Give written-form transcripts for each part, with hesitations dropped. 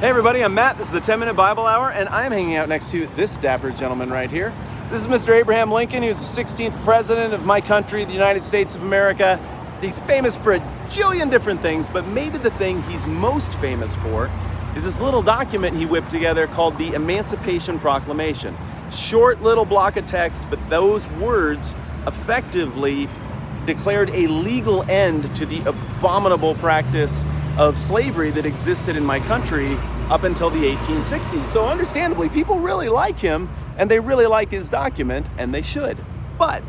Hey everybody, I'm Matt. This is the 10-Minute Bible Hour, and I'm hanging out next to this dapper gentleman right here. This is Mr. Abraham Lincoln. He was the 16th president of my country, the United States of America. He's famous for a jillion different things, but maybe the thing he's most famous for is this little document he whipped together called the Emancipation Proclamation. Short little block of text, but those words effectively declared a legal end to the abominable practice of slavery that existed in my country up until the 1860s. So understandably, people really like him, and they really like his document, and they should. But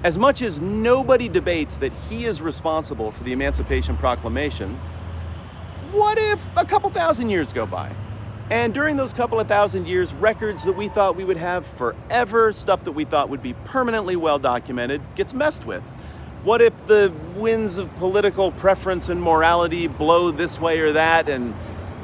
as much as nobody debates that he is responsible for the Emancipation Proclamation, what if a couple thousand years go by? And during those couple of thousand years, records that we thought we would have forever, stuff that we thought would be permanently well documented, gets messed with. What if the winds of political preference and morality blow this way or that, and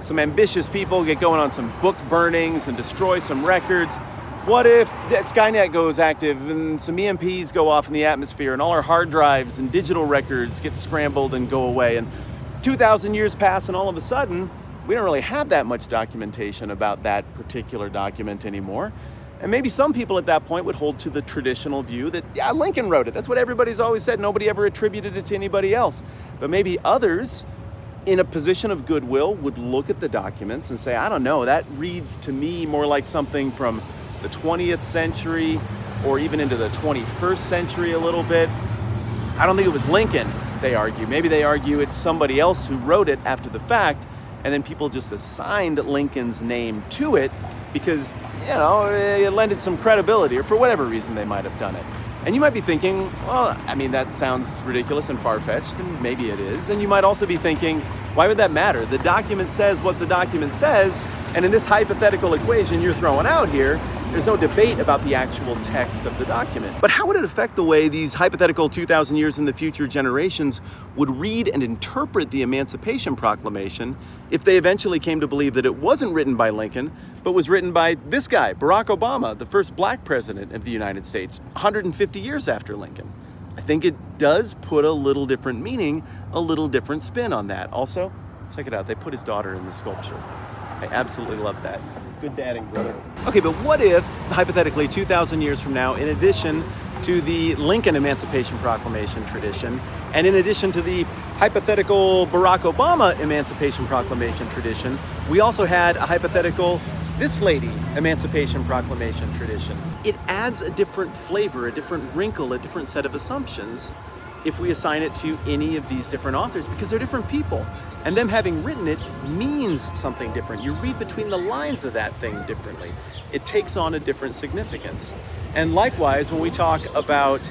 some ambitious people get going on some book burnings and destroy some records? What if Skynet goes active and some EMPs go off in the atmosphere and all our hard drives and digital records get scrambled and go away? And 2,000 years pass and all of a sudden, we don't really have that much documentation about that particular document anymore. And maybe some people at that point would hold to the traditional view that, yeah, Lincoln wrote it. That's what everybody's always said. Nobody ever attributed it to anybody else. But maybe others in a position of goodwill would look at the documents and say, I don't know, that reads to me more like something from the 20th century or even into the 21st century a little bit. I don't think it was Lincoln, they argue. Maybe they argue it's somebody else who wrote it after the fact, and then people just assigned Lincoln's name to it because, you know, it lended some credibility, or for whatever reason they might have done it. And you might be thinking, well, I mean, that sounds ridiculous and far-fetched, and maybe it is. And you might also be thinking, why would that matter? The document says what the document says, and in this hypothetical equation you're throwing out here, there's no debate about the actual text of the document. But how would it affect the way these hypothetical 2,000 years in the future generations would read and interpret the Emancipation Proclamation if they eventually came to believe that it wasn't written by Lincoln, but was written by this guy, Barack Obama, the first black president of the United States, 150 years after Lincoln? I think it does put a little different meaning, a little different spin on that. Also, check it out, they put his daughter in the sculpture. I absolutely love that. Good dadding, brother. Okay, but what if, hypothetically, 2,000 years from now, in addition to the Lincoln Emancipation Proclamation tradition, and in addition to the hypothetical Barack Obama Emancipation Proclamation tradition, we also had a hypothetical this lady Emancipation Proclamation tradition? It adds a different flavor, a different wrinkle, a different set of assumptions if we assign it to any of these different authors, because they're different people. And them having written it means something different. You read between the lines of that thing differently. It takes on a different significance. And likewise, when we talk about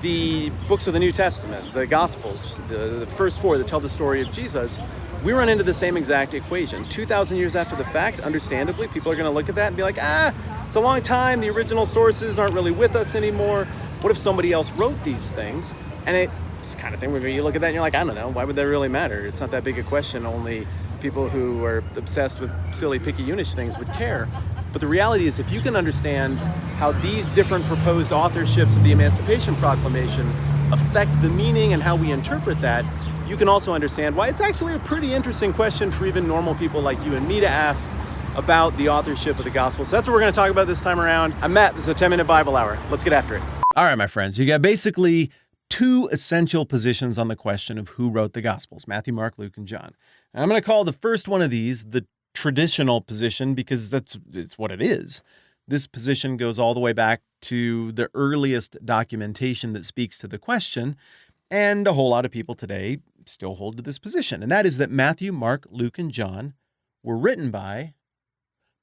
the books of the New Testament, the Gospels, the first four that tell the story of Jesus, we run into the same exact equation. 2,000 years after the fact, understandably, people are going to look at that and be like, it's a long time. The original sources aren't really with us anymore. What if somebody else wrote these things? And it's the kind of thing where you look at that and you're like, I don't know, why would that really matter? It's not that big a question. Only people who are obsessed with silly, picayunish things would care. But the reality is, if you can understand how these different proposed authorships of the Emancipation Proclamation affect the meaning and how we interpret that, you can also understand why it's actually a pretty interesting question for even normal people like you and me to ask about the authorship of the Gospel. So that's what we're going to talk about this time around. I'm Matt. This is the 10-Minute Bible Hour. Let's get after it. All right, my friends. You got basically two essential positions on the question of who wrote the Gospels: Matthew, Mark, Luke, and John. And I'm going to call the first one of these the traditional position because it's what it is. This position goes all the way back to the earliest documentation that speaks to the question, and a whole lot of people today still hold to this position, and that is that Matthew, Mark, Luke, and John were written by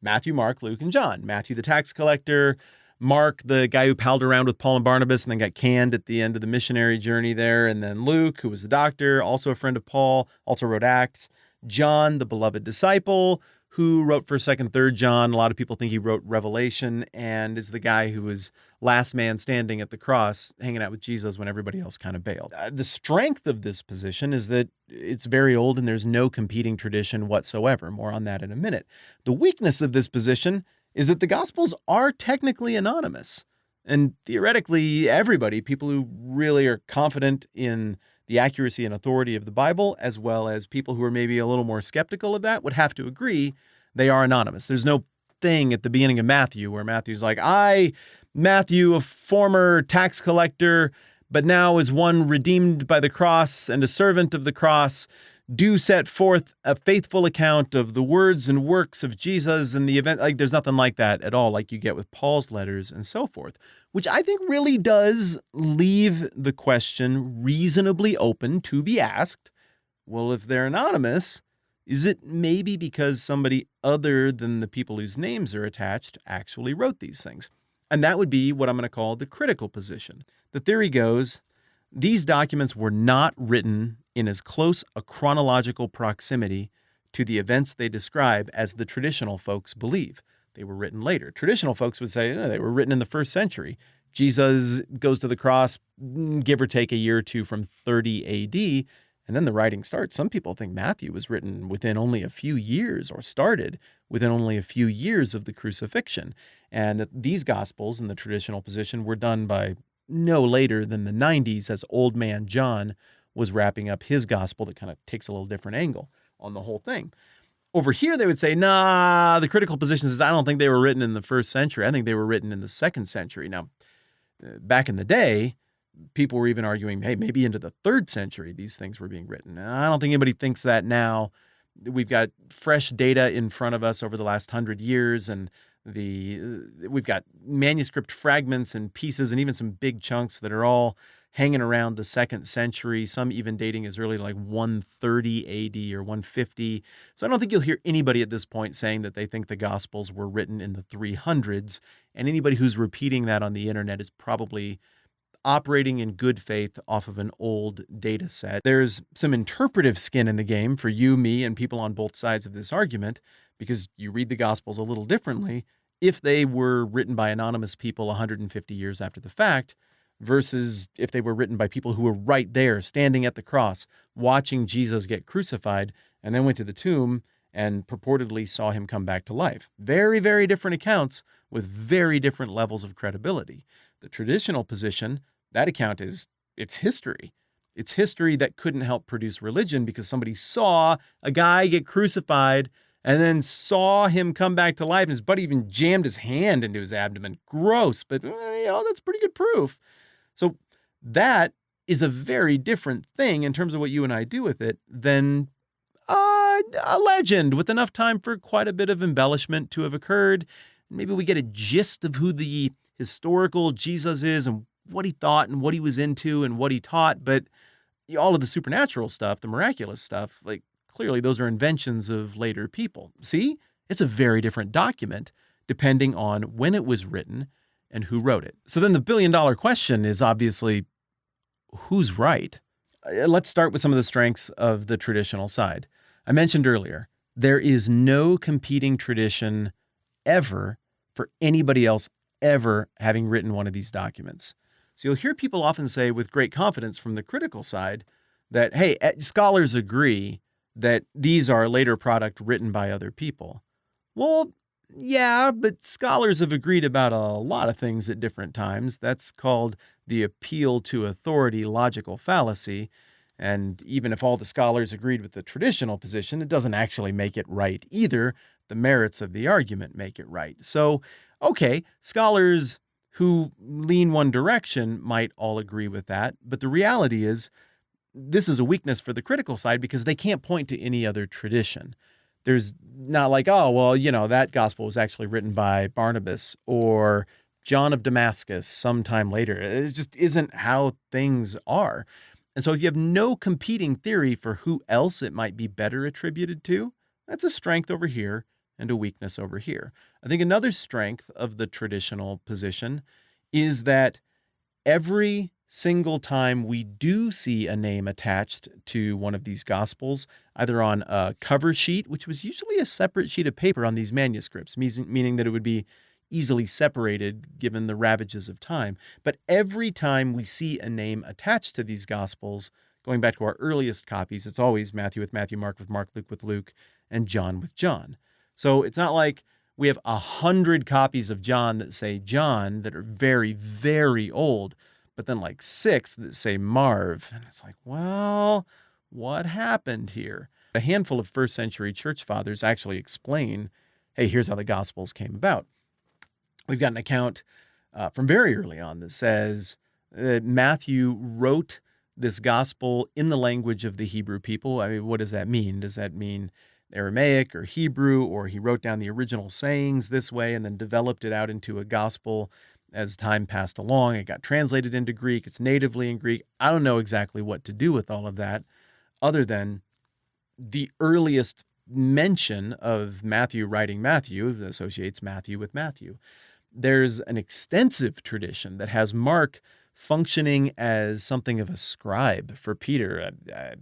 Matthew, Mark, Luke, and John. Matthew, the tax collector; Mark, the guy who palled around with Paul and Barnabas and then got canned at the end of the missionary journey there. And then Luke, who was the doctor, also a friend of Paul, also wrote Acts. John, the beloved disciple, who wrote 1st, 2nd, 3rd John. A lot of people think he wrote Revelation and is the guy who was last man standing at the cross, hanging out with Jesus when everybody else kind of bailed. The strength of this position is that it's very old and there's no competing tradition whatsoever. More on that in a minute. The weakness of this position is that the Gospels are technically anonymous. And theoretically, everybody, people who really are confident in the the accuracy and authority of the Bible, as well as people who are maybe a little more skeptical of that, would have to agree they are anonymous. There's no thing at the beginning of Matthew where Matthew's like, I, Matthew, a former tax collector, but now is one redeemed by the cross and a servant of the cross, do set forth a faithful account of the words and works of Jesus and the event. Like, there's nothing like that at all, like you get with Paul's letters and so forth, which I think really does leave the question reasonably open to be asked. Well, if they're anonymous, is it maybe because somebody other than the people whose names are attached actually wrote these things? And that would be what I'm going to call the critical position. The theory goes, these documents were not written in as close a chronological proximity to the events they describe as the traditional folks believe. They were written later. Traditional folks would say they were written in the 1st century. Jesus goes to the cross, give or take a year or two, from 30 AD, and then the writing starts. Some people think Matthew was written within only a few years, or started within only a few years of the crucifixion. And that these Gospels in the traditional position were done by no later than the 90s, as old man John was wrapping up his gospel that kind of takes a little different angle on the whole thing. Over here, they would say, nah, the critical position is I don't think they were written in the 1st century. I think they were written in the 2nd century. Now, back in the day, people were even arguing, hey, maybe into the 3rd century these things were being written. I don't think anybody thinks that now. We've got fresh data in front of us over the last 100 years, and we've got manuscript fragments and pieces and even some big chunks that are all hanging around the 2nd century, some even dating as early like 130 AD or 150. So I don't think you'll hear anybody at this point saying that they think the Gospels were written in the 300s, and anybody who's repeating that on the internet is probably operating in good faith off of an old data set. There's some interpretive skin in the game for you, me, and people on both sides of this argument, because you read the Gospels a little differently if they were written by anonymous people 150 years after the fact, versus if they were written by people who were right there, standing at the cross, watching Jesus get crucified, and then went to the tomb and purportedly saw him come back to life. Very, very different accounts with very different levels of credibility. The traditional position, that account it's history. It's history that couldn't help produce religion because somebody saw a guy get crucified and then saw him come back to life, and his buddy even jammed his hand into his abdomen. Gross, but that's pretty good proof. So that is a very different thing in terms of what you and I do with it than a legend with enough time for quite a bit of embellishment to have occurred. Maybe we get a gist of who the historical Jesus is and what he thought and what he was into and what he taught. But all of the supernatural stuff, the miraculous stuff, like clearly those are inventions of later people. See, it's a very different document depending on when it was written and who wrote it. So then the billion-dollar question is obviously, who's right? Let's start with some of the strengths of the traditional side. I mentioned earlier, there is no competing tradition ever for anybody else ever having written one of these documents. So you'll hear people often say with great confidence from the critical side that, hey, scholars agree that these are a later product written by other people. Well, yeah, but scholars have agreed about a lot of things at different times. That's called the appeal to authority logical fallacy. And even if all the scholars agreed with the traditional position, it doesn't actually make it right either. The merits of the argument make it right. So, okay, scholars who lean one direction might all agree with that. But the reality is, this is a weakness for the critical side because they can't point to any other tradition. There's not like, oh, well, that gospel was actually written by Barnabas or John of Damascus sometime later. It just isn't how things are. And so if you have no competing theory for who else it might be better attributed to, that's a strength over here and a weakness over here. I think another strength of the traditional position is that every single time we do see a name attached to one of these gospels, either on a cover sheet, which was usually a separate sheet of paper on these manuscripts, meaning that it would be easily separated given the ravages of time. But every time we see a name attached to these gospels, going back to our earliest copies, it's always Matthew with Matthew, Mark with Mark, Luke with Luke, and John with John. So it's not like we have 100 copies of John that say John that are very, very old. but then like 6 that say Marv. And it's like, well, what happened here? A handful of first century church fathers actually explain, hey, here's how the Gospels came about. We've got an account from very early on that says Matthew wrote this gospel in the language of the Hebrew people. I mean, what does that mean? Does that mean Aramaic or Hebrew, or he wrote down the original sayings this way and then developed it out into a gospel as time passed along? It got translated into Greek. It's natively in Greek. I don't know exactly what to do with all of that, other than the earliest mention of Matthew writing Matthew associates Matthew with Matthew. There's an extensive tradition that has Mark functioning as something of a scribe for Peter.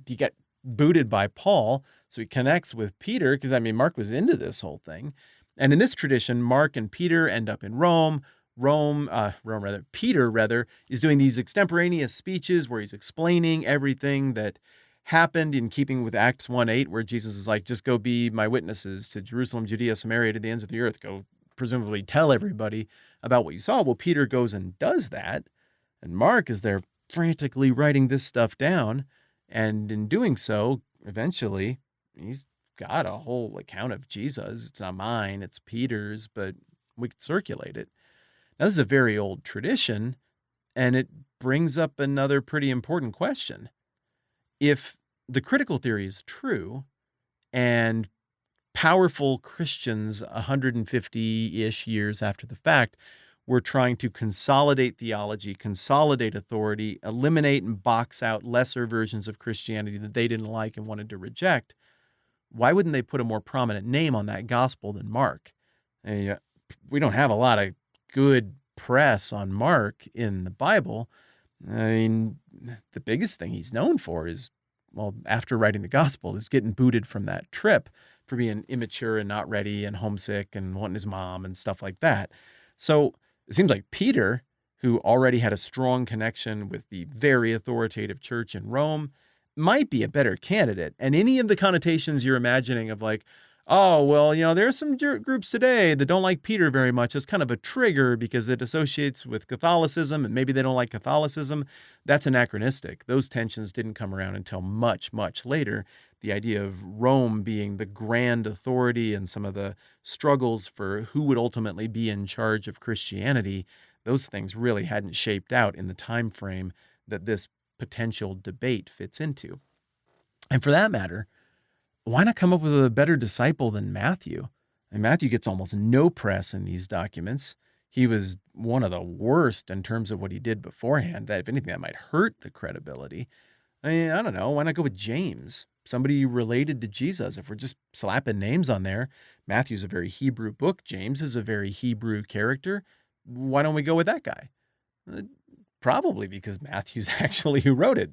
He got booted by Paul, so he connects with Peter because, Mark was into this whole thing. And in this tradition, Mark and Peter end up in Rome. Peter is doing these extemporaneous speeches where he's explaining everything that happened in keeping with Acts 1:8, where Jesus is like, just go be my witnesses to Jerusalem, Judea, Samaria, to the ends of the earth. Go presumably tell everybody about what you saw. Well, Peter goes and does that, and Mark is there frantically writing this stuff down, and in doing so, eventually, he's got a whole account of Jesus. It's not mine, it's Peter's, but we could circulate it. Now, this is a very old tradition, and it brings up another pretty important question. If the critical theory is true, and powerful Christians 150-ish years after the fact were trying to consolidate theology, consolidate authority, eliminate and box out lesser versions of Christianity that they didn't like and wanted to reject, why wouldn't they put a more prominent name on that gospel than Mark? We don't have a lot of good press on Mark in the Bible. The biggest thing he's known for is, well, after writing the gospel, is getting booted from that trip for being immature and not ready and homesick and wanting his mom and stuff like that. So it seems like Peter, who already had a strong connection with the very authoritative church in Rome, might be a better candidate. And any of the connotations you're imagining of like, oh, well, there are some groups today that don't like Peter very much. It's kind of a trigger because it associates with Catholicism and maybe they don't like Catholicism. That's anachronistic. Those tensions didn't come around until much, much later. The idea of Rome being the grand authority and some of the struggles for who would ultimately be in charge of Christianity, those things really hadn't shaped out in the time frame that this potential debate fits into. And for that matter, why not come up with a better disciple than Matthew? And Matthew gets almost no press in these documents. He was one of the worst in terms of what he did beforehand. That, if anything, that might hurt the credibility. I don't know. Why not go with James? Somebody related to Jesus. If we're just slapping names on there, Matthew's a very Hebrew book. James is a very Hebrew character. Why don't we go with that guy? Probably because Matthew's actually who wrote it.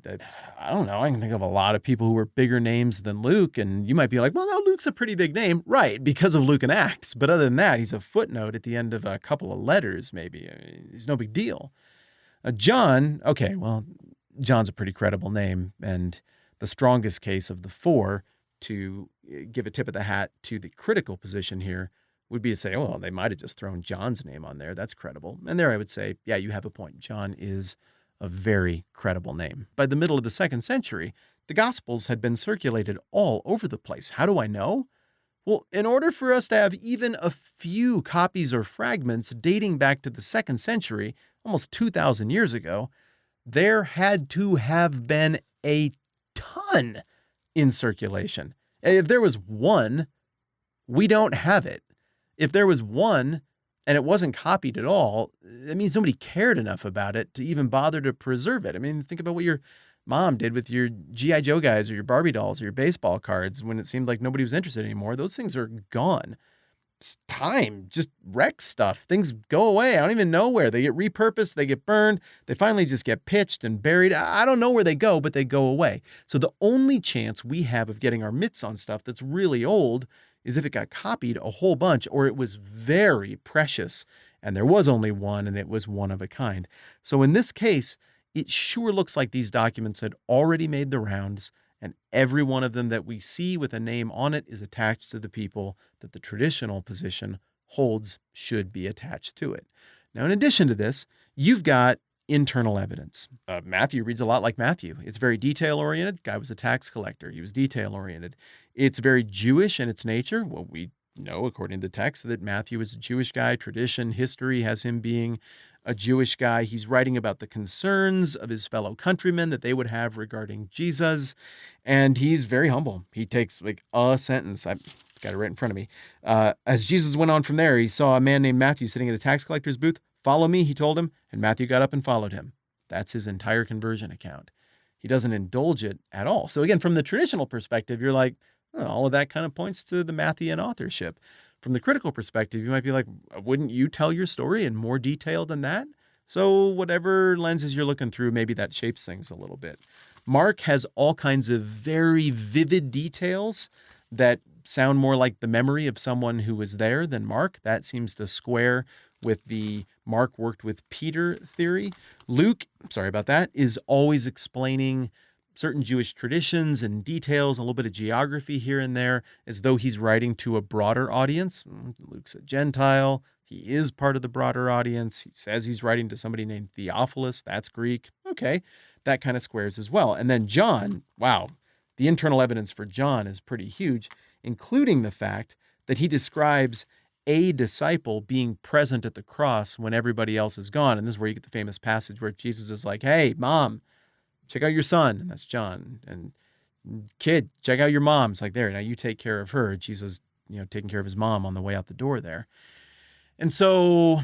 I don't know. I can think of a lot of people who were bigger names than Luke, and you might be like, well, no, Luke's a pretty big name. Right, because of Luke and Acts. But other than that, he's a footnote at the end of a couple of letters, maybe. He's no big deal. John, okay, well, John's a pretty credible name, and the strongest case of the four to give a tip of the hat to the critical position here would be to say, oh, well, they might have just thrown John's name on there. That's credible. And there I would say, yeah, you have a point. John is a very credible name. By the middle of the 2nd century, the Gospels had been circulated all over the place. How do I know? Well, in order for us to have even a few copies or fragments dating back to the 2nd century, almost 2,000 years ago, there had to have been a ton in circulation. If there was one, we don't have it. If there was one and it wasn't copied at all, that means nobody cared enough about it to even bother to preserve it. Think about what your mom did with your G.I. Joe guys or your Barbie dolls or your baseball cards when it seemed like nobody was interested anymore. Those things are gone. It's time just wrecks stuff. Things go away. I don't even know where. They get repurposed. They get burned. They finally just get pitched and buried. I don't know where they go, but they go away. So the only chance we have of getting our mitts on stuff that's really old is if it got copied a whole bunch or it was very precious and there was only one and it was one of a kind. So in this case, it sure looks like these documents had already made the rounds, and every one of them that we see with a name on it is attached to the people that the traditional position holds should be attached to it. Now, in addition to this, you've got internal evidence. Matthew reads a lot like Matthew. It's very detail-oriented. Guy was a tax collector. He was detail-oriented. It's very Jewish in its nature. Well, we know, according to the text, that Matthew is a Jewish guy. Tradition, history has him being a Jewish guy. He's writing about the concerns of his fellow countrymen that they would have regarding Jesus. And he's very humble. He takes like a sentence. I've got it right in front of me. As Jesus went on from there, he saw a man named Matthew sitting at a tax collector's booth. Follow me, he told him, and Matthew got up and followed him. That's his entire conversion account. He doesn't indulge it at all. So again, from the traditional perspective, you're like, oh, all of that kind of points to the Matthean authorship. From the critical perspective, you might be like, wouldn't you tell your story in more detail than that? So whatever lenses you're looking through, maybe that shapes things a little bit. Mark has all kinds of very vivid details that sound more like the memory of someone who was there than Mark. That seems to square with the Mark worked with Peter theory. Luke, sorry about that, is always explaining certain Jewish traditions and details, a little bit of geography here and there, as though he's writing to a broader audience. Luke's a Gentile. He is part of the broader audience. He says he's writing to somebody named Theophilus. That's Greek. Okay, that kind of squares as well. And then John, wow, the internal evidence for John is pretty huge, including the fact that he describes a disciple being present at the cross when everybody else is gone. And this is where you get the famous passage where Jesus is like, hey, mom, check out your son. And that's John. And kid, check out your mom. It's like, there, now you take care of her. Jesus, taking care of his mom on the way out the door there. And so,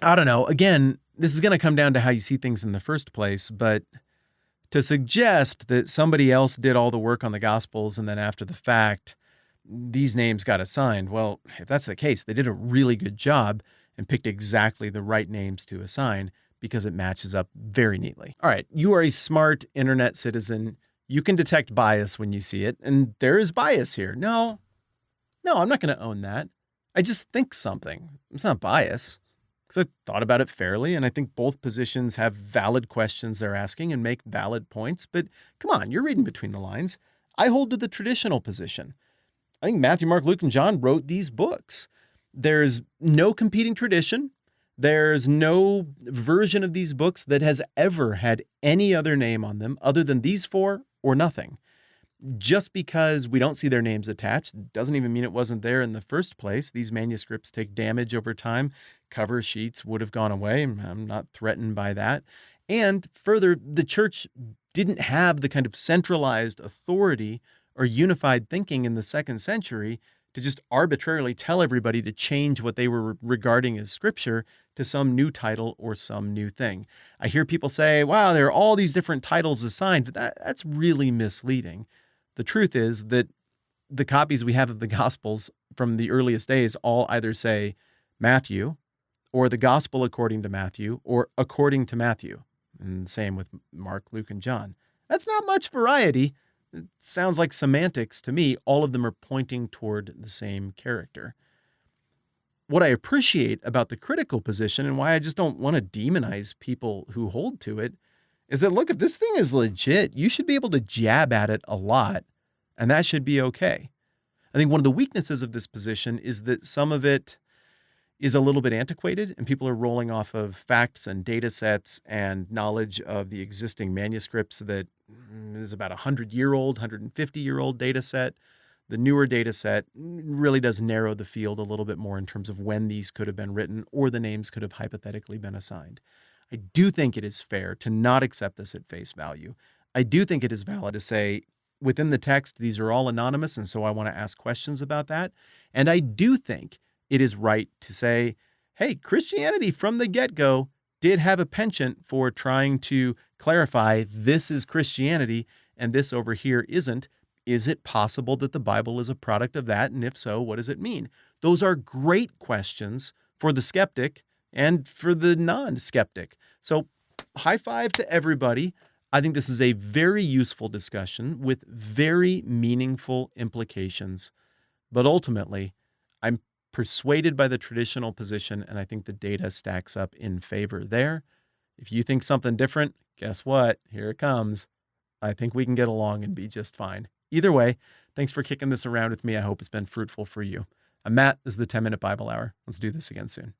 I don't know. Again, this is going to come down to how you see things in the first place. But to suggest that somebody else did all the work on the Gospels and then after the fact, these names got assigned. Well, if that's the case, they did a really good job and picked exactly the right names to assign because it matches up very neatly. All right, you are a smart internet citizen. You can detect bias when you see it, and there is bias here. No, I'm not going to own that. I just think something. It's not bias because I thought about it fairly, and I think both positions have valid questions they're asking and make valid points. But come on, you're reading between the lines. I hold to the traditional position. I think Matthew, Mark, Luke, and John wrote these books. There's no competing tradition. There's no version of these books that has ever had any other name on them other than these four or nothing. Just because we don't see their names attached doesn't even mean it wasn't there in the first place. These manuscripts take damage over time. Cover sheets would have gone away. I'm not threatened by that. And further, the church didn't have the kind of centralized authority or unified thinking in the 2nd century to just arbitrarily tell everybody to change what they were regarding as scripture to some new title or some new thing. I hear people say, wow, there are all these different titles assigned, but that's really misleading. The truth is that the copies we have of the Gospels from the earliest days all either say Matthew or the Gospel according to Matthew or according to Matthew. And same with Mark, Luke, and John. That's not much variety. It sounds like semantics to me. All of them are pointing toward the same character. What I appreciate about the critical position and why I just don't want to demonize people who hold to it is that, look, if this thing is legit, you should be able to jab at it a lot, and that should be okay. I think one of the weaknesses of this position is that some of it is a little bit antiquated, and people are rolling off of facts and data sets and knowledge of the existing manuscripts that is about 100-year-old, 150-year-old data set. The newer data set really does narrow the field a little bit more in terms of when these could have been written or the names could have hypothetically been assigned. I do think it is fair to not accept this at face value. I do think it is valid to say, within the text, these are all anonymous, and so I want to ask questions about that. And I do think it is right to say, hey, Christianity from the get-go did have a penchant for trying to clarify this is Christianity and this over here isn't. Is it possible that the Bible is a product of that? And if so, what does it mean? Those are great questions for the skeptic and for the non-skeptic. So high five to everybody. I think this is a very useful discussion with very meaningful implications. But ultimately, I'm persuaded by the traditional position, and I think the data stacks up in favor there. If you think something different, guess what? Here it comes. I think we can get along and be just fine. Either way, thanks for kicking this around with me. I hope it's been fruitful for you. I'm Matt. This is the 10-Minute Bible Hour. Let's do this again soon.